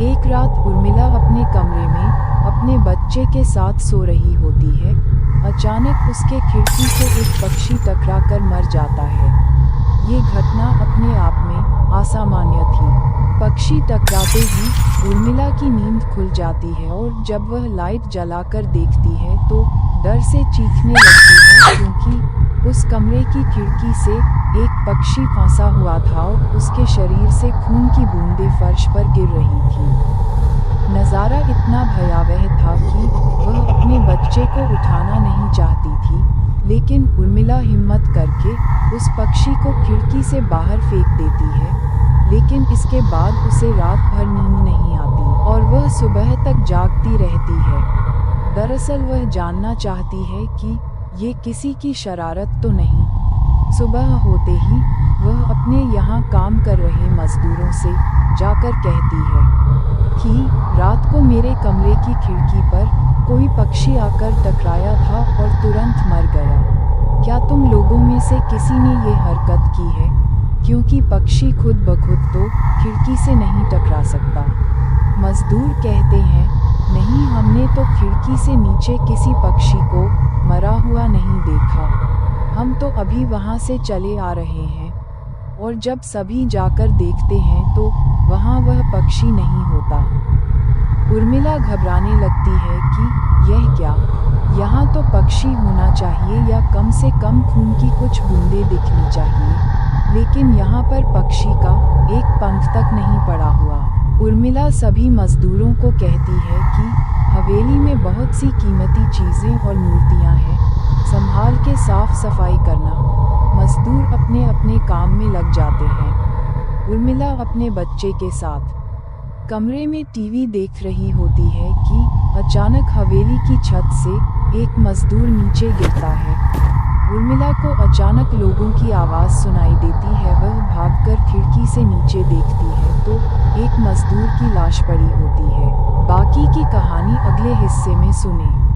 एक रात उर्मिला अपने कमरे में अपने बच्चे के साथ सो रही होती है। अचानक उसके खिड़की से एक पक्षी टकराकर मर जाता है। ये घटना अपने आप में असामान्य थी। पक्षी टकराते ही उर्मिला की नींद खुल जाती है और जब वह लाइट जलाकर देखती है तो डर से चीखने लगती है, क्योंकि उस कमरे की खिड़की से एक पक्षी फंसा हुआ था और उसके शरीर से खून की बूंदें फर्श पर गिर रही थी। नज़ारा इतना भयावह था कि वह अपने बच्चे को उठाना नहीं चाहती थी, लेकिन उर्मिला हिम्मत करके उस पक्षी को खिड़की से बाहर फेंक देती है। लेकिन इसके बाद उसे रात भर नींद नहीं आती और वह सुबह तक जागती रहती है। दरअसल वह जानना चाहती है कि ये किसी की शरारत तो नहीं। सुबह होते ही वह अपने यहाँ काम कर रहे मजदूरों से जाकर कहती है कि रात को मेरे कमरे की खिड़की पर कोई पक्षी आकर टकराया था और तुरंत मर गया। क्या तुम लोगों में से किसी ने ये हरकत की है? क्योंकि पक्षी खुद ब खुद तो खिड़की से नहीं टकरा सकता। मजदूर कहते हैं, नहीं, हमने तो खिड़की से नीचे किसी पक्षी को मरा हुआ नहीं देखा। हम तो अभी वहाँ से चले आ रहे हैं। और जब सभी जाकर देखते हैं तो वहाँ वह पक्षी नहीं होता। उर्मिला घबराने लगती है कि यह क्या, यहाँ तो पक्षी होना चाहिए या कम से कम खून की कुछ बूंदें दिखनी चाहिए, लेकिन यहाँ पर पक्षी का एक पंख तक नहीं पड़ा हुआ। उर्मिला सभी मजदूरों को कहती है कि हवेली में बहुत सी कीमती चीज़ें और मूर्तियाँ हैं, संभाल के साफ सफाई करना। मजदूर अपने अपने काम में लग जाते हैं। उर्मिला अपने बच्चे के साथ कमरे में टीवी देख रही होती है कि अचानक हवेली की छत से एक मजदूर नीचे गिरता है। उर्मिला को अचानक लोगों की आवाज़ सुनाई देती है। वह भागकर खिड़की से नीचे देखती है तो एक मजदूर की लाश पड़ी होती है। बाकी की कहानी अगले हिस्से में सुनें।